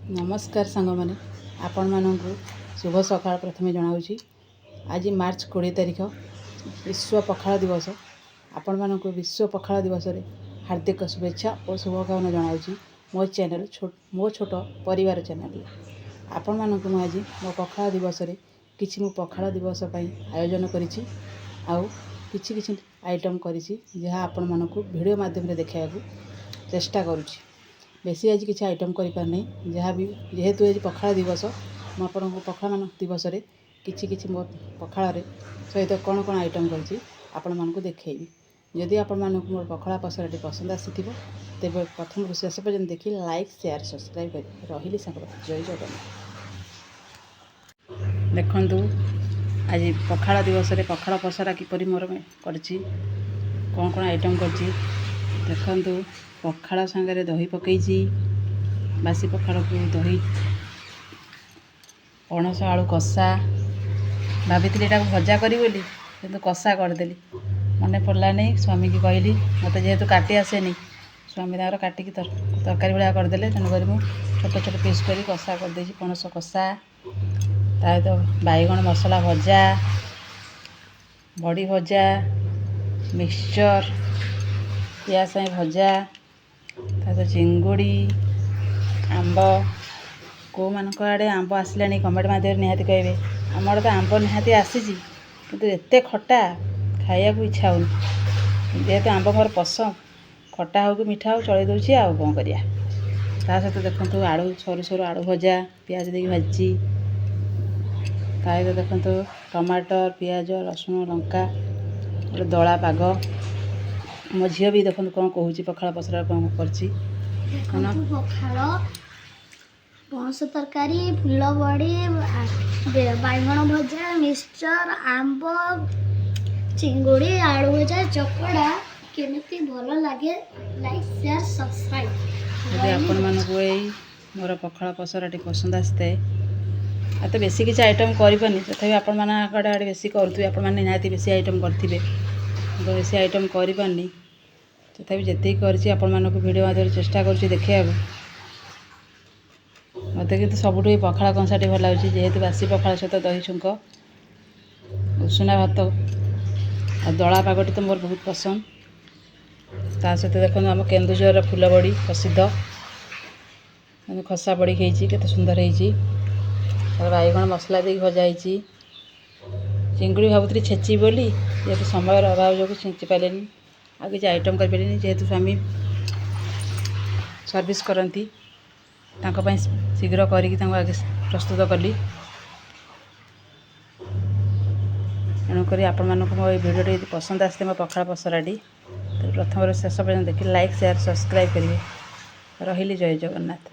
नमस्कार सांग मैंने आपण मानू शुभ सकाळ प्रथमे जनाऊँगी। आज मार्च 20 तारीख विश्व पखाला दिवस। आपण मानू विश्व पखाला दिवस रे हार्दिक शुभेच्छा और शुभकामना जनाऊँगी। मो चैनल मो छोट परिवार चैनल आपण मानू आज मो पखाला दिवस रे किछि मो पखाला दिवस आयोजन करिछि आउ किछि किछि आइटम करिछि जहाँ आपण मानू वीडियो माध्यम रे देखाइबा चेष्टा करुछि। बेसी आज किसी आइटम करें जहाँ भी जेहेतु आज पखाला दिवस मु आपन पखाला दिवस रे किछि मो पखाला सहित कौन कौन आइटम करी आपण मानक देखी। जदि आपण मानक मोर पखाला पसराटी पसंद आसीथिबो तेबे प्रथम शेष पर्यंत देखी लाइक शेयर सब्सक्राइब कर रही जय जगन्नाथ। देखंतु आज पखाला दिवस रे पखाला पसरा किपरि मोर करछि कौन कौन आइटम करछि देखंतु। पखाला सांगरे दही पकईची बासी पखाला को दही पणस आलू कषा भाभी भजा करी बोली किंतु कषा करदेली मन पड़ा नहीं। स्वामी की कहली मत जेहेतु काटी आसेनी स्वामी तार काटिकी तरकारी भाया करदे तेणुक छोट छोट पीस कर कषा करदे पणस कषा तो बैगण मसला भजा बड़ी भजा मिक्सचर पियाज साई भजा तो चिंगुड़ी आंब को मानक आड़े आंब आसला कमेंट माध्यम निहाती कहे आम आड़े तो आंब निहाती आसी किंतु एते खटा खाया को इच्छा होनी जेहेतु आंब मोर पसंद खटा हो कि मीठा हो चल दूसरी आउ कौन करिया। ता सहित देखो आलू सरू सरू आलू भजा पियाज देकी भाजी ताहिर देखो टमाटर पियाज रसुण लंका गोटे दला पाग। मो झील भी देखो कौन कहूँ पखाला पसरा कौन कर पणस तरकारी फुल बड़ी बैगण भजा मिक्सचर आंब चिंगुड़ी आलू भजा चकड़ा केमिति भल लगे लाइक शेयर सब्सक्राइब। यदि आपण मानक मोर पखाला पसराटी पसंद आसते तो बेसी किसी आइटम करनी तथापि आपण मान आड़े बेसी करुवे आपण मैंने निहाती बेसी आइटम करेंगे तो बेसी आइटम करनी तथापि जी कर वीडियो माध्यम चेष्टा कर देखा मत कि सबुठ पखाला कंसाटी भल लगे जेहेतु बासी पखाला सहित दही छुंक उषुना भात और दला पागटी तो मोर बहुत पसंद। ता सहित देखो आम केन्दुझर फुल बड़ी प्रसिद्ध खसा बड़ी खाई के सुंदर हो बैगण मसला दे भजा चिंगुड़ी भावुरी छेची बोली जेहेतु समय अभाव जो छेची पारे आ किसी आइटम कर जेहेतु स्वामी सर्विस करती शीघ्र करी आगे प्रस्तुत कली तेणुक आपण मानक मो भिडियो पसंद आसते मो पखाला पसराटी तो प्रथम शेष पर्यंत देखिए लाइक शेयर सब्सक्राइब करेंगे रही जय जगन्नाथ।